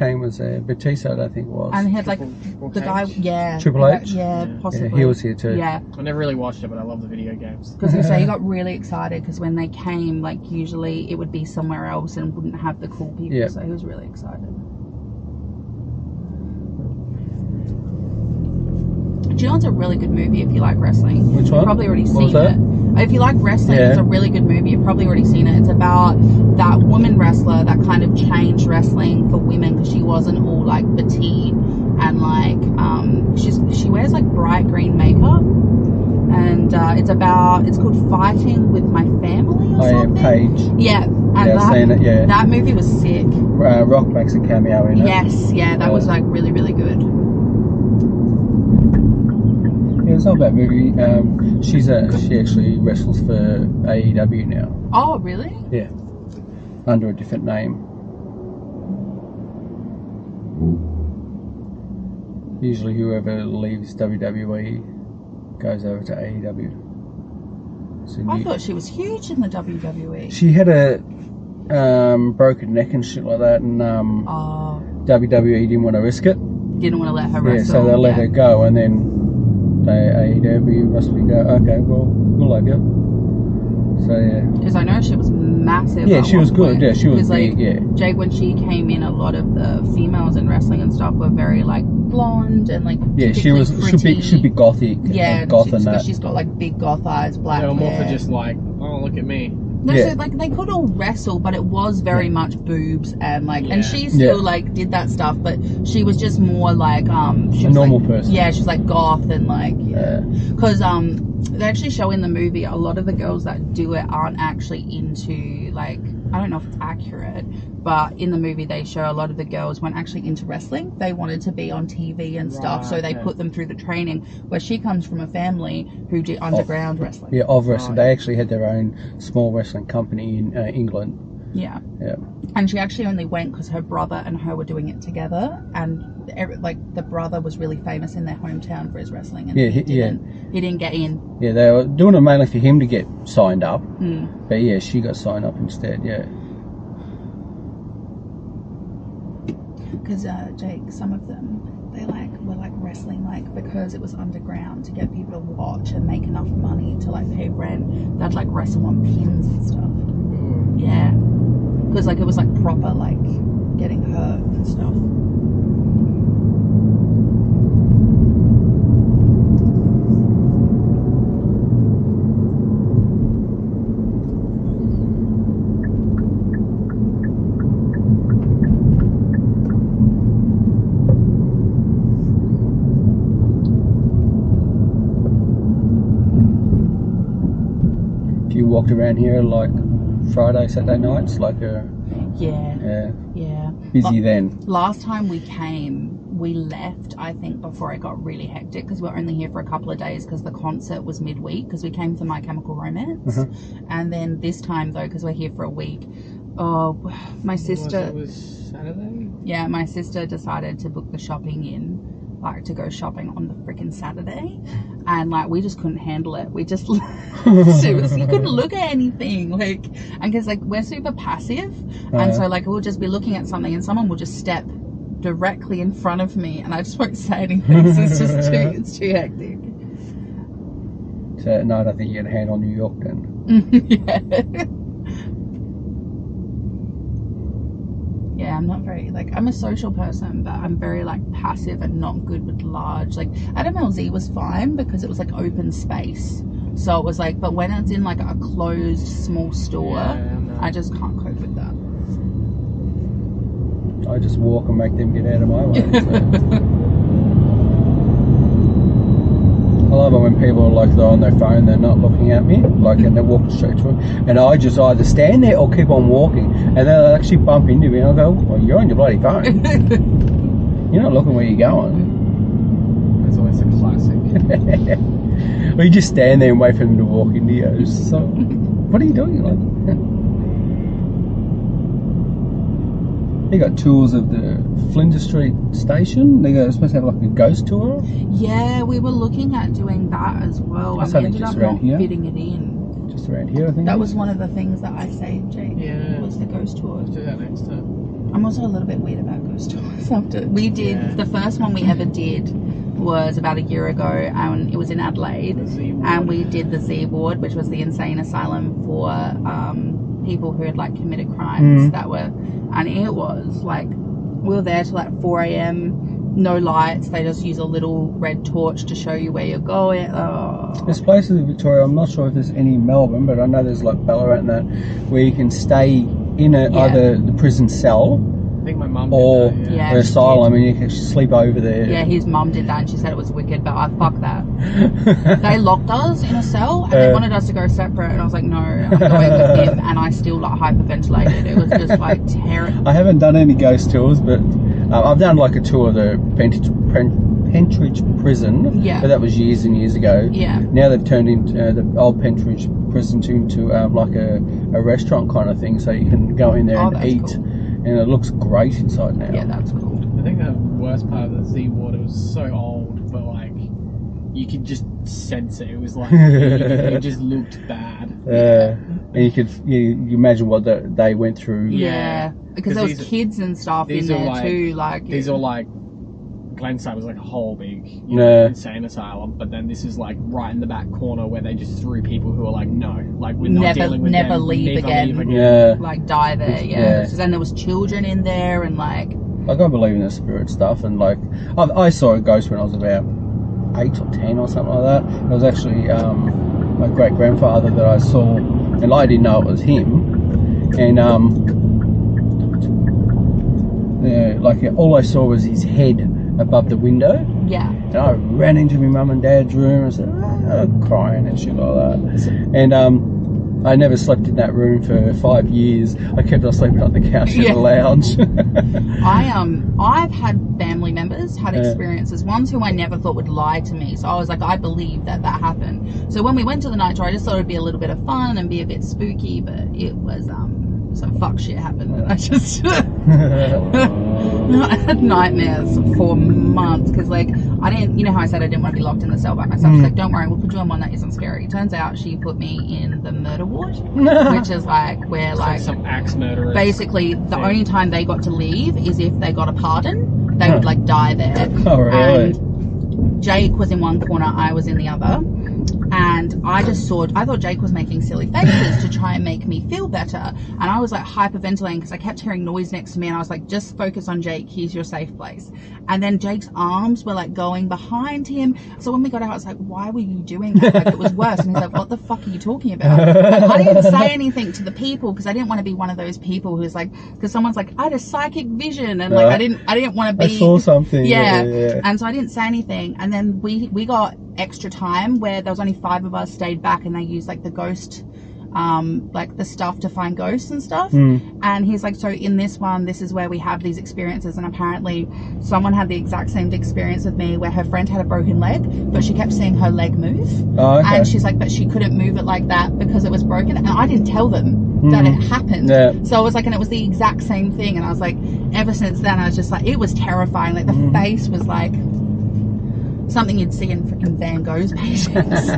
Kane was there. Batista, I don't think was. And he had like Triple the guy, H? yeah. Triple H? Yeah, possibly. Yeah, he was here too. Yeah. I never really watched it, but I love the video games. Because he got really excited because when they came, like usually it would be somewhere else and wouldn't have the cool people. Yeah. So he was really excited. Do you know it's a really good movie if you like wrestling? Which one? You've probably already What seen was that? it. If you like wrestling, Yeah. it's a really good movie. You've probably already seen it. It's about that woman wrestler that kind of changed wrestling for women because she wasn't all like petite and like she wears like bright green makeup. And it's called Fighting with My Family or something. Yeah, Paige. Yeah, and I've seen it, yeah. that movie was sick. Rock makes a cameo in it. Yes, yeah, that was like really, really good. Yeah, it's not a bad movie. She actually wrestles for AEW now. Oh, really? Yeah, under a different name. Usually, whoever leaves WWE goes over to AEW. So I thought she was huge in the WWE. she had a broken neck and shit like that, and WWE didn't want to risk it. Didn't want to let her Yeah, wrestle. so they let her go, and then AEW must be go, okay, well, we'll have you. So yeah. Because I know she was massive. Yeah, at she was one good. point. Yeah, she was 'Cause, like, big. Yeah. Jake, when she came in, a lot of the females in wrestling and stuff were very like blonde and like Yeah, she was should be gothic. Yeah, goth and that. she's got like big goth eyes, black They were more hair. for just like, oh, look at me. No, Yeah. so like they could all wrestle, but it was very much boobs and like, and she Yeah. still like did that stuff, but she was just more like she A was normal like, person. Yeah, she was like goth and like Yeah. because they actually show in the movie a lot of the girls that do it aren't actually into like, I don't know if it's accurate, but in the movie they show a lot of the girls weren't actually into wrestling. They wanted to be on TV and stuff, so they okay. put them through the training. Where she comes from a family who did underground wrestling. Yeah, of wrestling. Oh, They actually had their own small wrestling company in England. Yeah. Yeah. And she actually only went because her brother and her were doing it together, and like the brother was really famous in their hometown for his wrestling, and Yeah, he didn't get in. Yeah, they were doing it mainly for him to get signed up. Mm. But yeah, she got signed up instead. Yeah. Because Jake, some of them were wrestling because it was underground to get people to watch and make enough money to like pay rent. They'd like wrestle on pins and stuff. Mm. Yeah, because like it was like proper like getting hurt and stuff. You walked around here like Friday, Saturday nights, like Yeah. busy then. Last time we came, we left, I think, before it got really hectic because we were only here for a couple of days because the concert was midweek because we came for My Chemical Romance. And then this time, though, because we're here for a week, my sister... It was Saturday? Yeah, my sister decided to book the shopping in, like, to go shopping on the freaking Saturday. And, like, we just couldn't handle it. We just... seriously, you couldn't look at anything. Like, and because, like, we're super passive. And so, like, we'll just be looking at something and someone will just step directly in front of me and I just won't say anything. So it's too hectic. So at night, I think you had a hand on New York then. Yeah. Yeah, I'm not very, like, I'm a social person, but I'm very, like, passive and not good with large, like, Adam LZ was fine because it was, like, open space. So it was, like, but when it's in, like, a closed, small store, I just can't cope with that. I just walk and make them get out of my way. So. I love it when people are like they're on their phone, they're not looking at me, like, and they're walking straight through, and I just either stand there or keep on walking, and they'll actually bump into me, and I'll go, well, you're on your bloody phone. You're not looking where you're going. That's always a classic. Or you just stand there and wait for them to walk into you. It's so, what are you doing? Like, they got tours of the Flinders Street station. They're supposed to have like a ghost tour. Yeah, we were looking at doing that as well. That's and we only ended just up around not here. fitting it in. Just around here, I think. That was one of the things that I saved, Jake. Yeah. Was the ghost tour. Let's do that next time. I'm also a little bit weird about ghost tours. have to. We did Yeah. the first one we ever did was about a year ago, and it was in Adelaide, The Z ward. and we did the Z ward, which was the insane asylum for people who had like committed crimes that were, and it was like we were there till like 4 a.m. No lights. They just use a little red torch to show you where you're going. Oh. There's places in Victoria, I'm not sure if there's any in Melbourne, but I know there's like Ballarat and that, where you can stay in either the prison cell I think my mum or did that, Yeah. the asylum, and you can sleep over there. Yeah, his mum did that, and she said it was wicked, but fuck that. They locked us in a cell, and they wanted us to go separate, and I was like, no, I'm going with him, and I still like hyperventilated. It was just like terrible. I haven't done any ghost tours, but I've done like a tour of the Pentridge prison. Yeah. But that was years and years ago. Yeah. Now they've turned into the old Pentridge prison into like a restaurant kind of thing, so you can go in there and that's eat. cool. And it looks great inside now. Yeah, that's cool. I think the worst part of the Z ward, it was so old, but like you could just sense it. It was like it just looked bad. And you could you imagine what they went through. Yeah, because there was these- kids and stuff in these are there like- too. Like These are like Glenside was like a whole big Yeah. insane asylum, but then this is like right in the back corner where they just threw people who are like, no, like we're not dealing with never them, leave never again. leave again. Yeah. like die there. Yeah. Yeah. So then there was children in there, and like Like I believe in the spirit stuff, and like I saw a ghost when I was about 8 or 10 or something like that. It was actually my great grandfather that I saw, and I didn't know it was him. And yeah, like all I saw was his head above the window. yeah. And I ran into my mum and dad's room and said, crying and shit like that. And I never slept in that room for 5 years. I kept on sleeping on the couch in Yeah. the lounge. I've had family members had experiences, ones who I never thought would lie to me. So I was like, I believe that happened. So when we went to the night tour, I just thought it'd be a little bit of fun and be a bit spooky, but it was some fuck shit happened, and I just I had nightmares for months because like I didn't, you know how I said I didn't want to be locked in the cell by myself. She's like, don't worry, we'll put you on one that isn't scary. Turns out she put me in the murder ward, which is like where It's like some axe murderers. basically the only time they got to leave is if they got a pardon. They would like die there. Oh, really? And Jake was in one corner, I was in the other. And I thought Jake was making silly faces to try and make me feel better. And I was like hyperventilating because I kept hearing noise next to me, and I was like, just focus on Jake, he's your safe place. And then Jake's arms were like going behind him. So when we got out, I was like, why were you doing that? Like it was worse. And he's like, what the fuck are you talking about? And I didn't say anything to the people because I didn't want to be one of those people who's like, because someone's like, I had a psychic vision, and like I didn't want to be. I saw something. Yeah. And so I didn't say anything. And then we got extra time where there was only 5 of us stayed back, and they used like the ghost like the stuff to find ghosts and stuff. And he's like, so in this one, this is where we have these experiences. And apparently someone had the exact same experience with me where her friend had a broken leg, but she kept seeing her leg move. Oh, okay. And she's like, but she couldn't move it like that because it was broken. And I didn't tell them that it happened. Yeah. So I was like, and it was the exact same thing. And I was like, ever since then, I was just like, it was terrifying. Like the face was like something you'd see in freaking Van Gogh's paintings.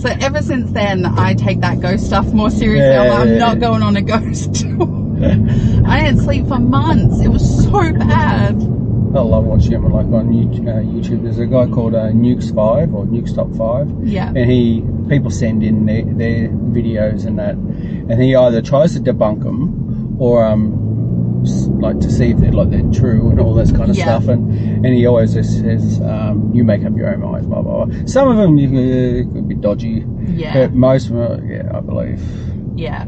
So ever since then, I take that ghost stuff more seriously. I'm not going on a ghost tour. I didn't sleep for months. It was so bad. I love watching him like on YouTube. There's a guy called Nukes 5 or Nukes Top 5. Yeah. And people send in their videos and that, and he either tries to debunk them or like to see if they're true and all this kind of stuff. And he always just says, you make up your own mind, blah blah blah. Some of them could be dodgy. Yeah. But most of them, I believe. Yeah.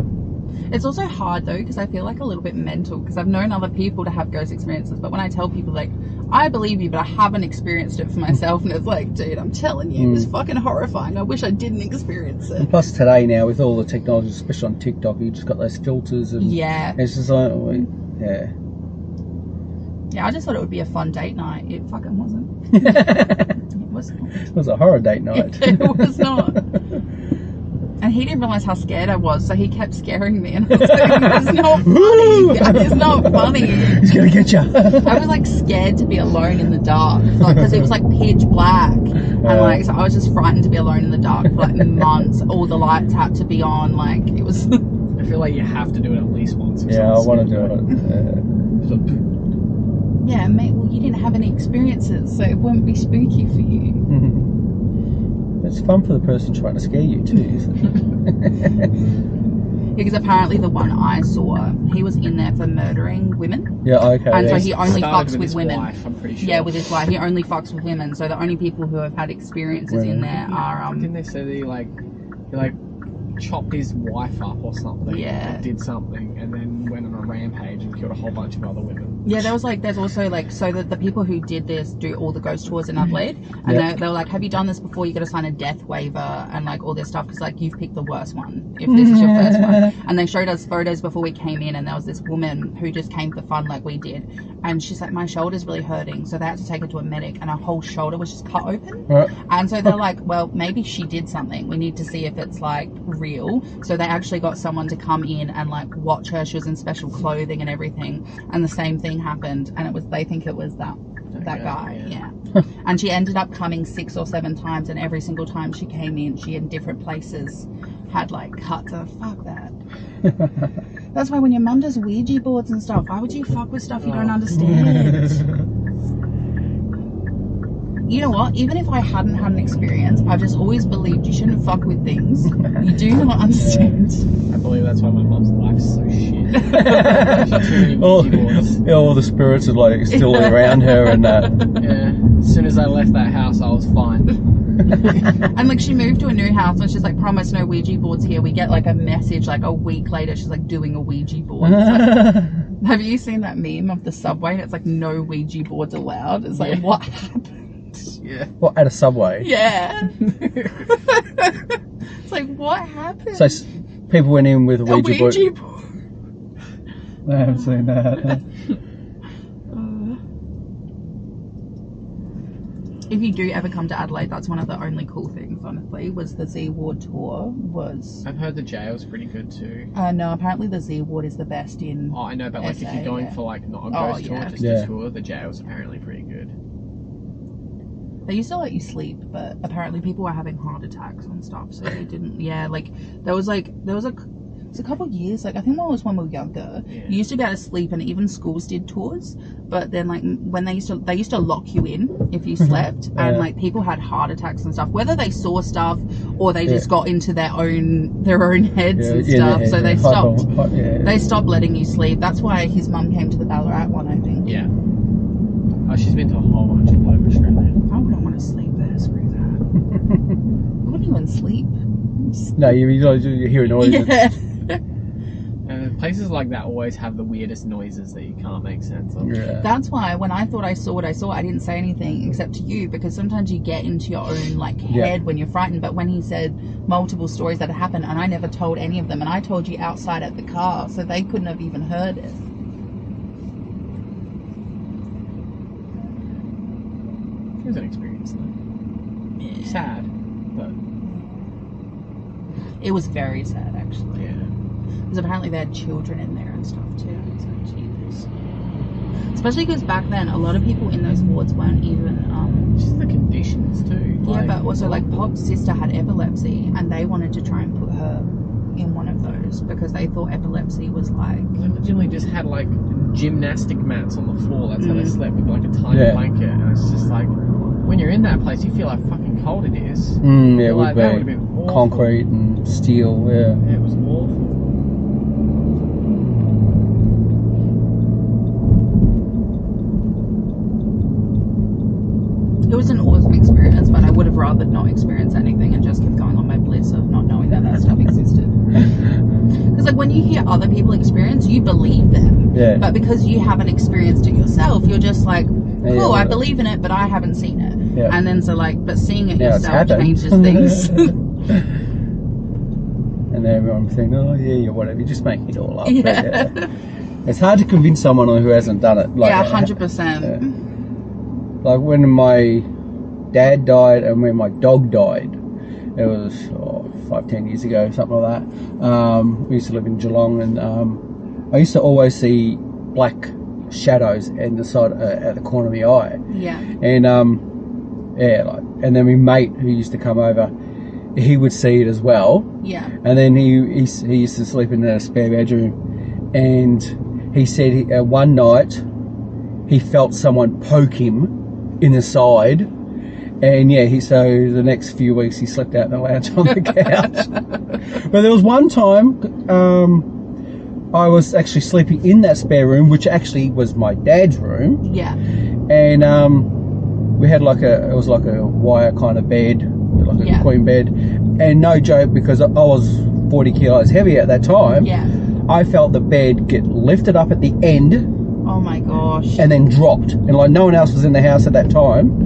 It's also hard though, because I feel like a little bit mental, because I've known other people to have ghost experiences, but when I tell people like, I believe you, but I haven't experienced it for myself, and it's like, dude, I'm telling you, it was fucking horrifying. I wish I didn't experience it. And plus today now with all the technology, especially on TikTok, you just got those filters and it's just like, Yeah, I just thought it would be a fun date night. It fucking wasn't. It was not. It was a horror date night. It was not. And he didn't realise how scared I was, so he kept scaring me, and I was like, it's not funny. It's not funny. He's gonna get you. I was like scared to be alone in the dark, because it was like pitch black, and like so I was just frightened to be alone in the dark for like months. All the lights had to be on, like it was. I feel like you have to do it at least once. Yeah, I want to do it. Yeah, mate. Well, you didn't have any experiences, so it wouldn't be spooky for you. It's fun for the person trying to scare you too, isn't it? Because apparently the one I saw, he was in there for murdering women. Yeah, okay. And so yes. he only Started fucks with his women. wife, I'm pretty sure. Yeah, with his wife. He only fucks with women. So the only people who have had experiences in there are Didn't they say that he chopped his wife up or something? Yeah. Or did something, and then went on a rampage and killed a whole bunch of other women. Yeah, there's also so that the people who did this do all the ghost tours in Adelaide, and they were like, have you done this before? You got to sign a death waiver and like all this stuff, because like you've picked the worst one if this is your first one. And they showed us photos before we came in, and there was this woman who just came for fun like we did, and she's like, my shoulder's really hurting, so they had to take her to a medic, and her whole shoulder was just cut open. And so they're like, well, maybe she did something, we need to see if it's like real. So they actually got someone to come in and like watch her. She was in special clothing and everything, and the same thing happened, and they think it was that guy. Yeah. And she ended up coming 6 or 7 times, and every single time she came in, she in different places had like cuts. Fuck that. That's why when your mum does Ouija boards and stuff, why would you fuck with stuff you don't understand? You know what? Even if I hadn't had an experience, I've just always believed you shouldn't fuck with things you do not understand. I believe that's why my mum's life's so shit. All the spirits are like still around her and that. Yeah. As soon as I left that house, I was fine. And like she moved to a new house, and she's like, promise no Ouija boards here. We get like a message like a week later, she's like doing a Ouija board. Like, have you seen that meme of the subway? And it's like no Ouija boards allowed. It's like, what happened? Yeah. What, at a subway? Yeah. It's like, what happened? So people went in with a Ouija board. board. I haven't seen that. If you do ever come to Adelaide, that's one of the only cool things, honestly, was the Z Ward tour. I've heard the jail's pretty good too. No, apparently the Z Ward is the best in Oh, I know, but like SA, if you're going for like not a ghost tour, just a tour, the jail's apparently pretty good. They used to let you sleep, but apparently people were having heart attacks and stuff, so they didn't. Yeah, like there was a couple of years, like I think when we were younger, you used to be able to sleep, and even schools did tours. But then like when they used to lock you in if you slept, and like people had heart attacks and stuff, whether they saw stuff or they just got into their own heads and stuff. So they stopped. They stopped letting you sleep. That's why his mum came to the Ballarat one, I think. Yeah. Oh, she's been to a whole bunch of Global Australia. I wouldn't want to sleep there. Screw that. I wouldn't even sleep. No, you hear noises. Yeah. Places like that always have the weirdest noises that you can't make sense of. Yeah. That's why when I thought I saw what I saw, I didn't say anything except to you, because sometimes you get into your own like head when you're frightened. But when he said multiple stories that had happened, and I never told any of them, and I told you outside at the car, so they couldn't have even heard it. It was an experience though. Yeah. Sad, but it was very sad actually. Yeah. Because apparently they had children in there and stuff too. So Jesus. Especially because back then a lot of people in those wards weren't even just the conditions too. Yeah, but also like Pop's sister had epilepsy, and they wanted to try and put her in one of those because they thought epilepsy was like. They legitimately just had like gymnastic mats on the floor. That's how they slept, with like a tiny blanket, and it's just like when you're in that place, you feel how fucking cold it is. Yeah, it like, would that be would have been awful. concrete and steel. Yeah. It was awful. It was an awesome experience, but I would have rather not experience anything and just kept going on my bliss of not knowing that stuff existed. Because like when you hear other people experience, you believe them. Yeah. But because you haven't experienced it yourself, you're just like, cool, I believe in it, but I haven't seen it. Yeah. And then so like, but seeing it Now yourself changes things. And then everyone thinking, oh yeah, whatever, you're just making it all up. Yeah. But, it's hard to convince someone who hasn't done it. Like, 100%. Like when my dad died and when my dog died, it was 5-10 years ago, something like that. We used to live in Geelong, and I used to always see black shadows in the side at the corner of my eye. Yeah. And and then my mate who used to come over, he would see it as well. Yeah. And then he used to sleep in a spare bedroom, and he said one night he felt someone poke him in the side, and yeah, so the next few weeks he slept out in the lounge on the couch. But there was one time I was actually sleeping in that spare room, which actually was my dad's room. Yeah. And we had it was like a wire kind of bed, like a queen bed. And no joke, because I was 40 kilos heavy at that time. Yeah. I felt the bed get lifted up at the end. Oh my gosh. And then dropped. And like no one else was in the house at that time.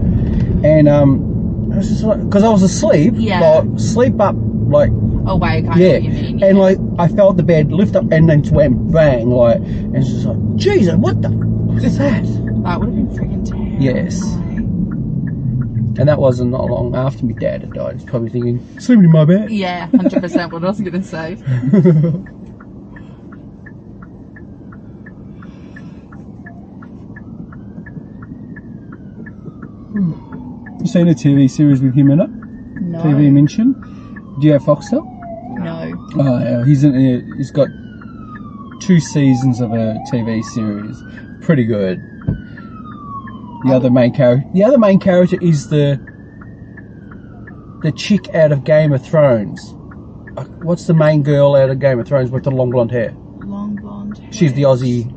And I was just like, because I was asleep. Yeah. Like, sleep up, like. Awake, I know what you mean. And like I felt the bed lift up and then just went bang, like, and it's just like, Jesus, what the fuck is that? That would have been freaking terrible. Yes. And that wasn't not long after my dad had died. He's probably thinking, sleeping in my bed. Yeah, 100% what I was going to say. You seen a TV series with him in it? No. TV mention? Do you have Foxtel? No. Oh yeah, he's got 2 seasons of a TV series. Pretty good. The other main character is the chick out of Game of Thrones. What's the main girl out of Game of Thrones with the long blonde hair? Long blonde hair. She's the Aussie.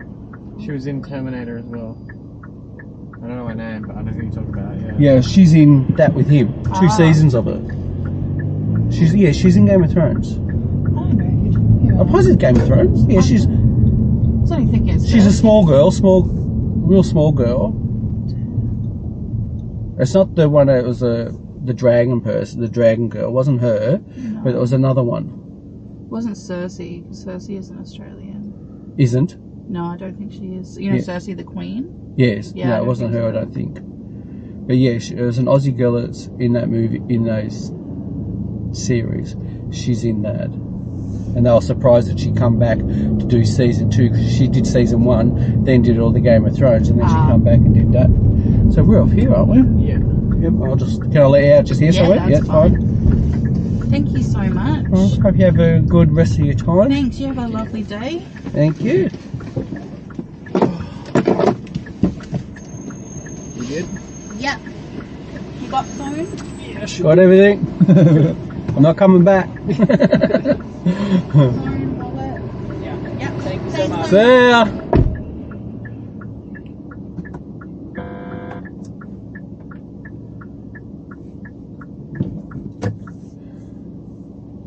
She was in Terminator as well. I don't know her name, but I know who you're talking about. Yeah. Yeah, she's in that with him. 2 seasons of it. She's in Game of Thrones. I don't know. I'm positive Game of Thrones. Yeah, she's. I was only thinking it's She's a small girl, real small girl. It's not the one that was the dragon person, the dragon girl. It wasn't her, but it was another one. Wasn't Cersei, because Cersei isn't Australian. Isn't? No, I don't think she is. You know Cersei the Queen? Yes. Yeah, No, I it don't wasn't think her, so. I don't think. But yeah, it was an Aussie girl that's in that movie, in those series. She's in that. And they were surprised that she come back to do season 2, because she did season 1, then did all the Game of Thrones, and then she come back and did that. So we're off here, aren't we? Yeah. Yep, can I let you out just here somewhere? That's Yeah, it's fine. Thank you so much. Well, hope you have a good rest of your time. Thanks, you have a lovely day. Thank you. You good? Yep. You got phone? Yeah, sure. Got everything? I'm not coming back. Phone, wallet? Yeah. Yep. Thank you so much. See ya.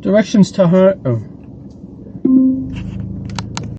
Directions to home. Oh.